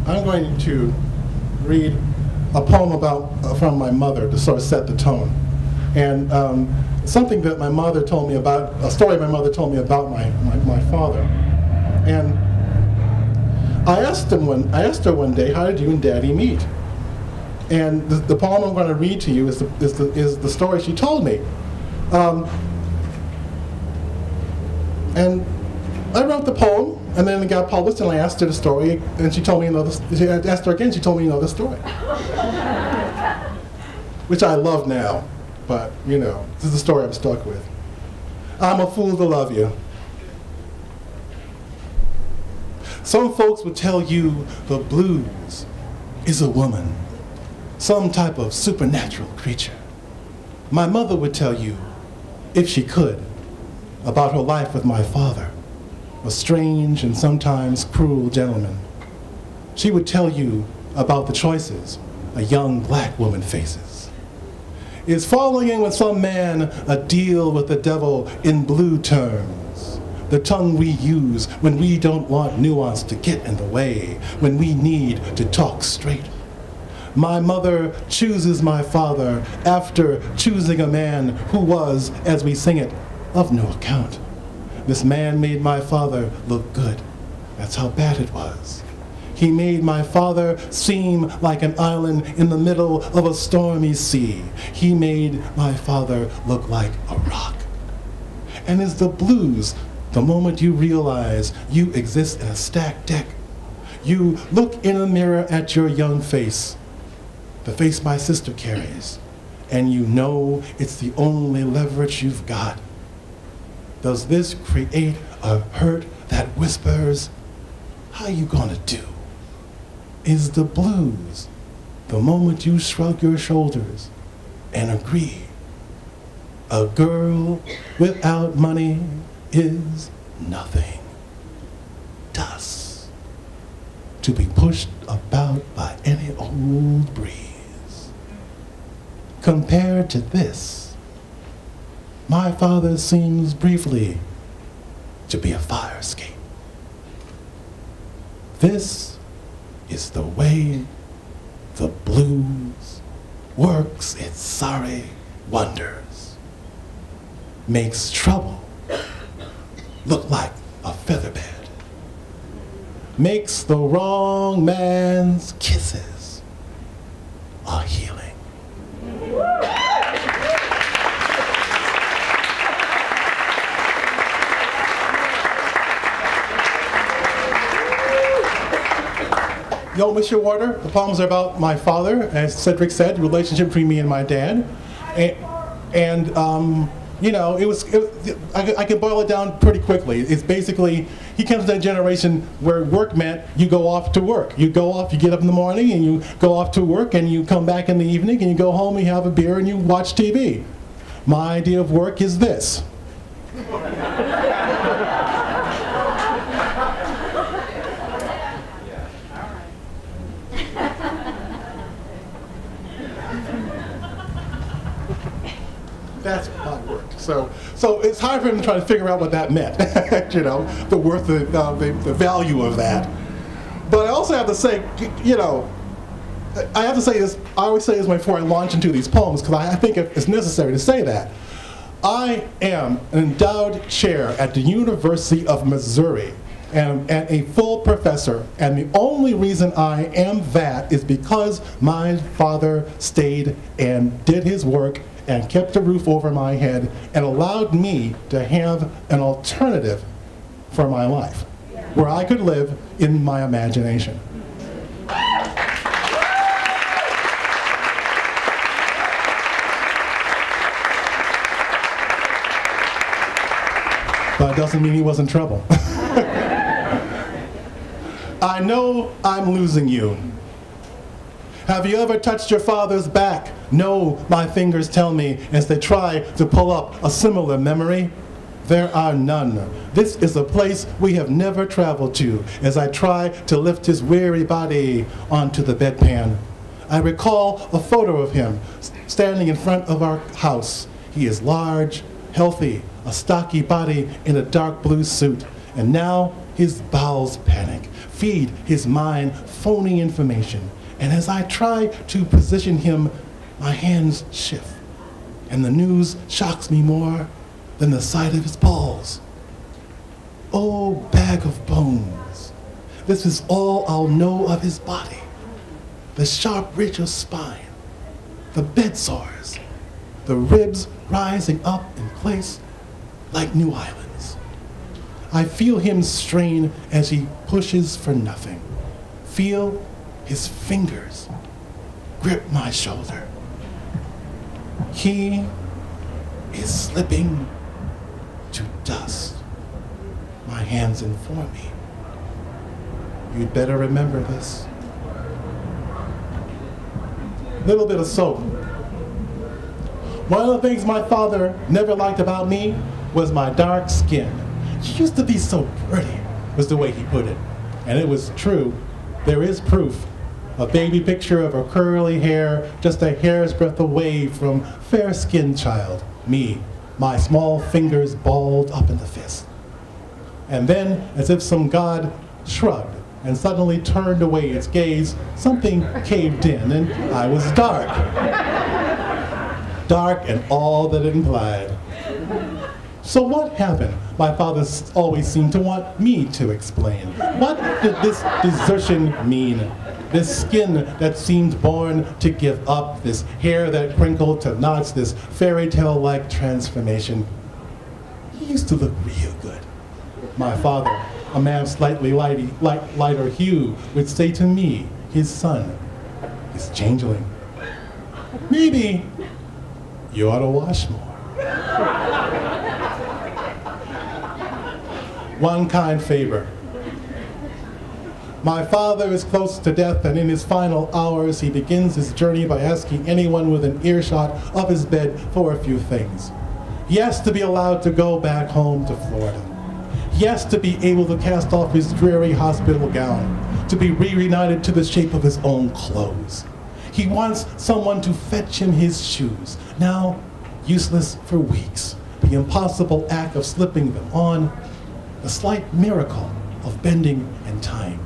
I'm going to read a poem from my mother to sort of set the tone. And something that my mother told me about, a story my mother told me about my father. And I asked her one day, how did you and Daddy meet? And the poem I'm going to read to you is the story she told me. And I wrote the poem, and then it got published, and I asked her the story, and she told me another. I asked her again, she told me another story, which I love now, but you know, this is the story I'm stuck with. I'm a fool to love you. Some folks would tell you the blues is a woman, some type of supernatural creature. My mother would tell you, if she could, about her life with my father, a strange and sometimes cruel gentleman. She would tell you about the choices a young black woman faces. Is falling in with some man a deal with the devil in blue terms? The tongue we use when we don't want nuance to get in the way, when we need to talk straight. My mother chooses my father after choosing a man who was, as we sing it, of no account. This man made my father look good. That's how bad it was. He made my father seem like an island in the middle of a stormy sea. He made my father look like a rock. And is the blues the moment you realize you exist in a stacked deck? You look in a mirror at your young face, the face my sister carries, and you know it's the only leverage you've got. Does this create a hurt that whispers, how you gonna do? Is the blues the moment you shrug your shoulders and agree? A girl without money is nothing. Dust to be pushed about by any old breeze. Compared to this, my father seems briefly to be a fire escape. This is the way the blues works its sorry wonders. Makes trouble look like a featherbed. Makes the wrong man's kisses a healing. Yo, Mr. Warder, the poems are about my father, as Cedric said, the relationship between me and my dad. And you know, I can boil it down pretty quickly. It's basically, he comes from that generation where work meant you go off to work. You go off, you get up in the morning and you go off to work and you come back in the evening and you go home and you have a beer and you watch TV. My idea of work is this. That's my work. So it's hard for him to try to figure out what that meant, you know, the worth, the value of that. But I also have to say, you know, I have to say this, I always say this before I launch into these poems, because I think it's necessary to say that. I am an endowed chair at the University of Missouri, and a full professor, and the only reason I am that is because my father stayed and did his work and kept a roof over my head and allowed me to have an alternative for my life, where I could live in my imagination. But it doesn't mean he was in trouble. I know I'm losing you. Have you ever touched your father's back? No, my fingers tell me as they try to pull up a similar memory. There are none. This is a place we have never traveled to as I try to lift his weary body onto the bedpan. I recall a photo of him standing in front of our house. He is large, healthy, a stocky body in a dark blue suit, and now his bowels panic, feed his mind phony information. And as I try to position him, my hands shift. And the news shocks me more than the sight of his balls. Oh, bag of bones. This is all I'll know of his body. The sharp ridge of spine, the bed sores, the ribs rising up in place like new islands. I feel him strain as he pushes for nothing. Feel his fingers grip my shoulder. He is slipping to dust. My hands inform me. You'd better remember this. Little bit of soap. One of the things my father never liked about me was my dark skin. You used to be so pretty, was the way he put it. And it was true. There is proof. A baby picture of her curly hair, just a hair's breadth away from fair-skinned child. Me, my small fingers balled up in the fist. And then, as if some god shrugged and suddenly turned away its gaze, something caved in, and I was dark. Dark and all that it implied. So what happened? My father always seemed to want me to explain. What did this desertion mean? This skin that seemed born to give up, this hair that crinkled to knots, this fairy tale-like transformation. He used to look real good. My father, a man of slightly lighter hue, would say to me, his son, his changeling, maybe you ought to wash more. One kind favor. My father is close to death, and in his final hours, he begins his journey by asking anyone within earshot of his bed for a few things. He has to be allowed to go back home to Florida. He has to be able to cast off his dreary hospital gown, to be reunited to the shape of his own clothes. He wants someone to fetch him his shoes, now useless for weeks. The impossible act of slipping them on, the slight miracle of bending and tying.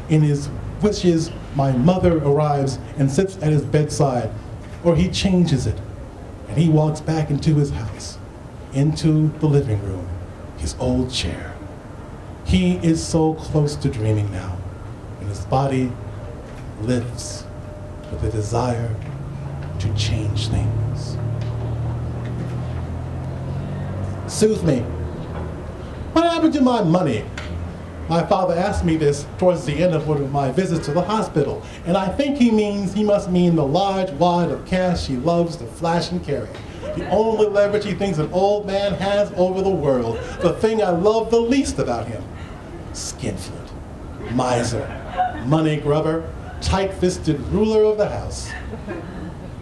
In his wishes, my mother arrives and sits at his bedside, or he changes it, and he walks back into his house, into the living room, his old chair. He is so close to dreaming now, and his body lifts with a desire to change things. Soothe me. What happened to my money? My father asked me this towards the end of one of my visits to the hospital, and I think he must mean the large wad of cash he loves to flash and carry. The only leverage he thinks an old man has over the world, the thing I love the least about him. Skinflint, miser, money grubber, tight-fisted ruler of the house.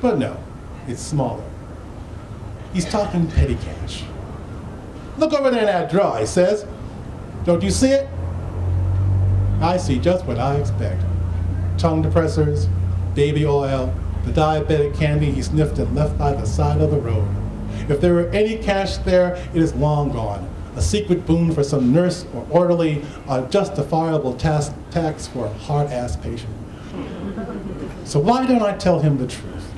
But no, it's smaller. He's talking petty cash. Look over there in that drawer, he says. Don't you see it? I see just what I expect. Tongue depressors, baby oil, the diabetic candy he sniffed and left by the side of the road. If there were any cash there, it is long gone. A secret boon for some nurse or orderly, a justifiable tax for a hard-ass patient. So why don't I tell him the truth?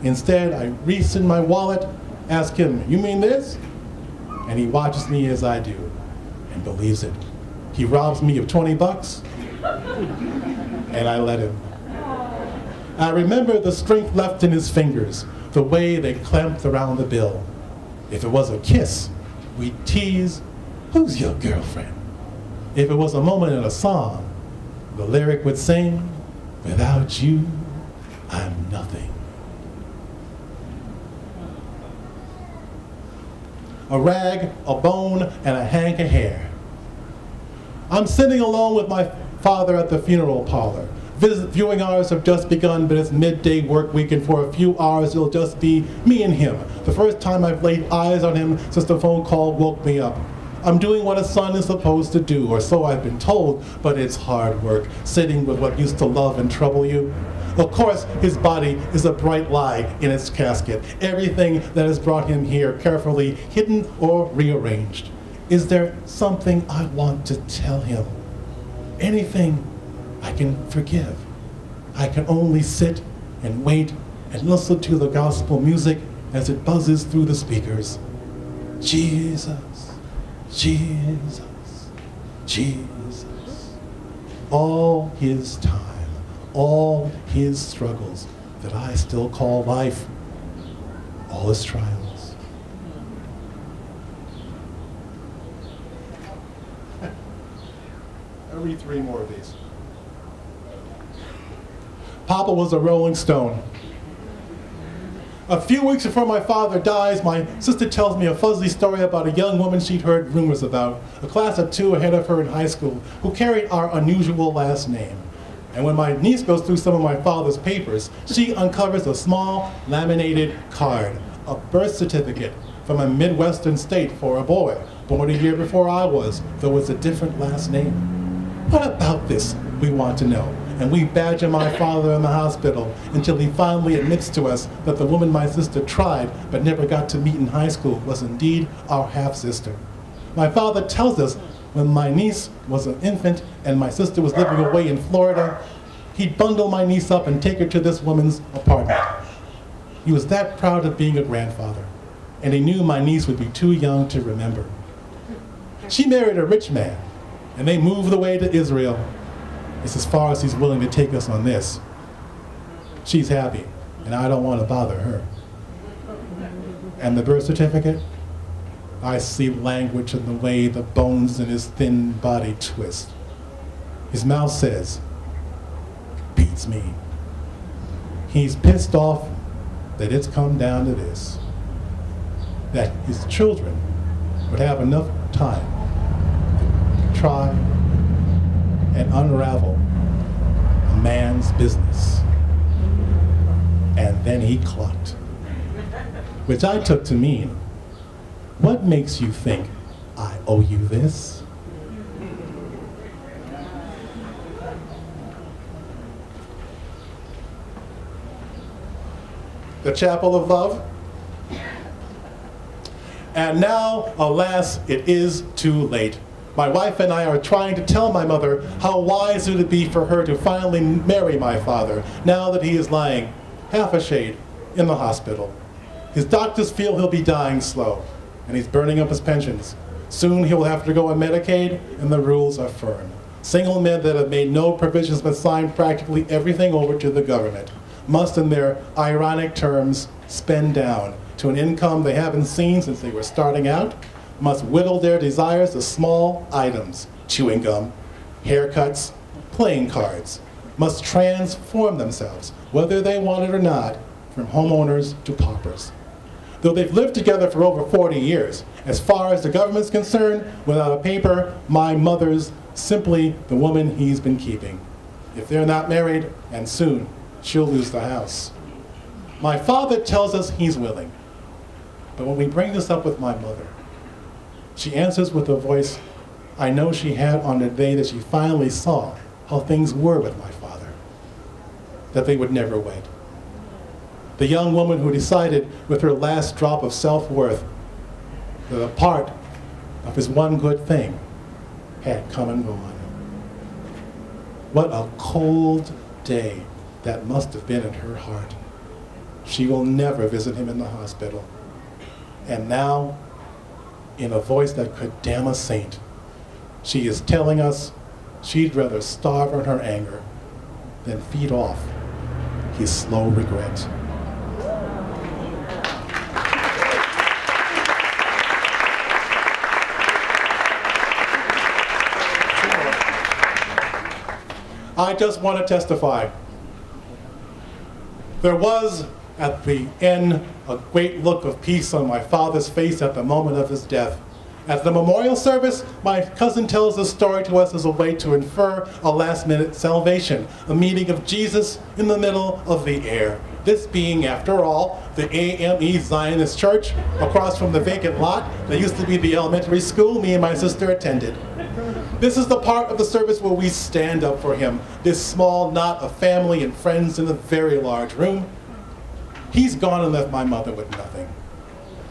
Instead, I reach in my wallet, ask him, you mean this? And he watches me as I do, and believes it. He robs me of 20 bucks, and I let him. I remember the strength left in his fingers, the way they clamped around the bill. If it was a kiss, we'd tease, who's your girlfriend? If it was a moment in a song, the lyric would sing, without you, I'm nothing. A rag, a bone, and a hank of hair. I'm sitting alone with my father at the funeral parlor. Viewing hours have just begun, but it's midday work week, and for a few hours it'll just be me and him. The first time I've laid eyes on him since the phone call woke me up. I'm doing what a son is supposed to do, or so I've been told, but it's hard work, sitting with what used to love and trouble you. Of course, his body is a bright lie in its casket. Everything that has brought him here carefully hidden or rearranged. Is there something I want to tell him? Anything I can forgive? I can only sit and wait and listen to the gospel music as it buzzes through the speakers. Jesus, Jesus, Jesus. All his time, all his struggles that I still call life, all his trials. I'll read 3 more of these. Papa was a Rolling Stone. A few weeks before my father dies, my sister tells me a fuzzy story about a young woman she'd heard rumors about, a class of 2 ahead of her in high school, who carried our unusual last name. And when my niece goes through some of my father's papers, she uncovers a small laminated card, a birth certificate from a Midwestern state for a boy, born a year before I was, though it's a different last name. What about this, we want to know? And we badger my father in the hospital until he finally admits to us that the woman my sister tried but never got to meet in high school was indeed our half-sister. My father tells us when my niece was an infant and my sister was living away in Florida, he'd bundle my niece up and take her to this woman's apartment. He was that proud of being a grandfather, and he knew my niece would be too young to remember. She married a rich man, and they moved away to Israel. It's as far as he's willing to take us on this. She's happy, and I don't want to bother her. And the birth certificate? I see language in the way the bones in his thin body twist. His mouth says, beats me. He's pissed off that it's come down to this, that his children would have enough time to try and unravel a man's business. And then he clucked, which I took to mean, what makes you think I owe you this? The Chapel of Love. And now, alas, it is too late. My wife and I are trying to tell my mother how wise it would be for her to finally marry my father, now that he is lying, half a shade, in the hospital. His doctors feel he'll be dying slow, and he's burning up his pensions. Soon he will have to go on Medicaid, and the rules are firm. Single men that have made no provisions but signed practically everything over to the government must, in their ironic terms, spend down to an income they haven't seen since they were starting out, must whittle their desires to small items, chewing gum, haircuts, playing cards, must transform themselves, whether they want it or not, from homeowners to paupers. Though they've lived together for over 40 years, as far as the government's concerned, without a paper, my mother's simply the woman he's been keeping. If they're not married, and soon, she'll lose the house. My father tells us he's willing, but when we bring this up with my mother, she answers with a voice I know she had on the day that she finally saw how things were with my father, that they would never wed. The young woman who decided with her last drop of self-worth that a part of his one good thing had come and gone. What a cold day that must have been in her heart. She will never visit him in the hospital. And now, in a voice that could damn a saint, she is telling us she'd rather starve in her anger than feed off his slow regret. I just want to testify. There was, at the end, a great look of peace on my father's face at the moment of his death. At the memorial service, my cousin tells this story to us as a way to infer a last-minute salvation, a meeting of Jesus in the middle of the air. This being, after all, the AME Zionist Church, across from the vacant lot that used to be the elementary school me and my sister attended. This is the part of the service where we stand up for him, this small knot of family and friends in a very large room. He's gone and left my mother with nothing.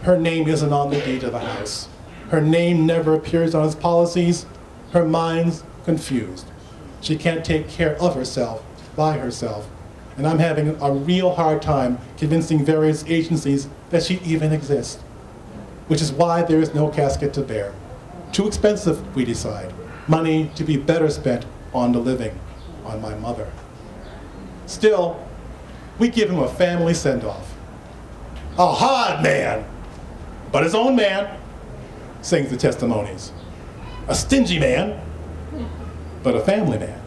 Her name isn't on the deed of the house. Her name never appears on his policies. Her mind's confused. She can't take care of herself by herself. And I'm having a real hard time convincing various agencies that she even exists, which is why there is no casket to bear. Too expensive, we decide. Money to be better spent on the living, on my mother. Still, we give him a family send-off. A hard man, but his own man, sings the testimonies. A stingy man, but a family man.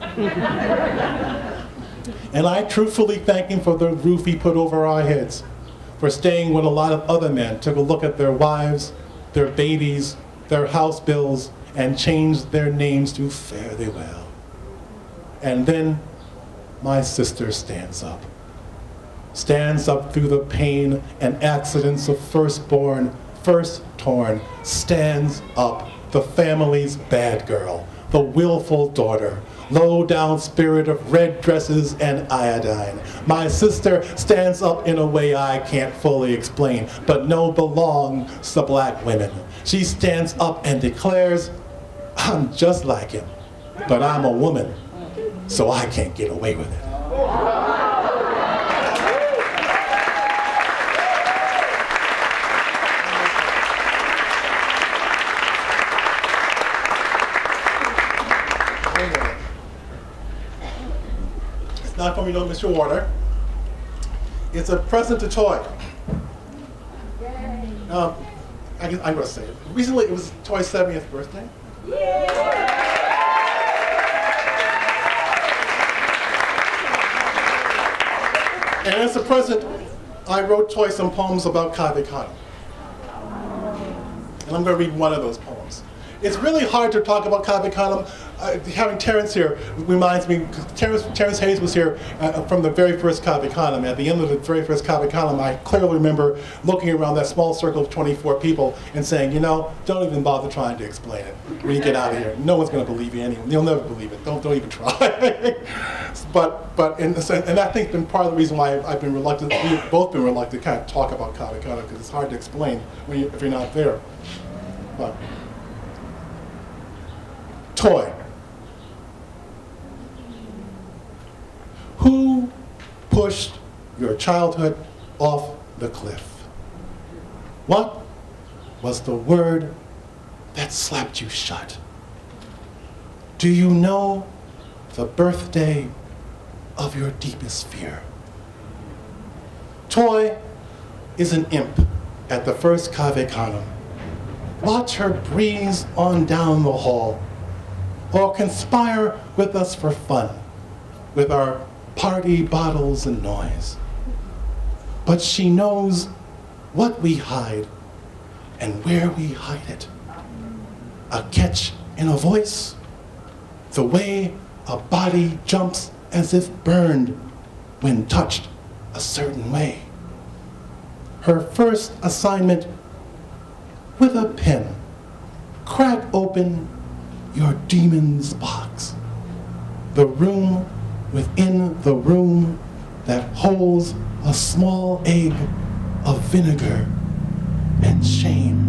And I truthfully thank him for the roof he put over our heads, for staying when a lot of other men took a look at their wives, their babies, their house bills, and changed their names to fare thee well. And then my sister stands up through the pain and accidents of firstborn, first torn, stands up, the family's bad girl, the willful daughter, low-down spirit of red dresses and iodine. My sister stands up in a way I can't fully explain, but know belongs to black women. She stands up and declares, I'm just like him, but I'm a woman, so I can't get away with it. It's not from Mr. Warner. It's a present to Toi. I'm going to say it. Recently, it was Toi's 70th birthday. And as a present, I wrote Toi some poems about Cave Canem. And I'm going to read one of those poems. It's really hard to talk about Cave Canem. Having Terrence here reminds me, Terrence Hayes was here from the very first Cave Canem. At the end of the very first Cave Canem, I clearly remember looking around that small circle of 24 people and saying, you know, don't even bother trying to explain it. When you get out of here, no one's going to believe you anyway. You'll never believe it. Don't even try. and I think been part of the reason why I've been reluctant, we've both been reluctant to kind of talk about Cave Canem, because it's hard to explain if you're not there. But Toi. Who pushed your childhood off the cliff? What was the word that slapped you shut? Do you know the birthday of your deepest fear? Toi is an imp at the first Cave Canem. Watch her breeze on down the hall, or conspire with us for fun, with our party bottles and noise. But she knows what we hide and where we hide it. A catch in a voice, the way a body jumps as if burned when touched a certain way. Her first assignment, with a pen, crack open your demon's box, the room within the room that holds a small egg of vinegar and shame.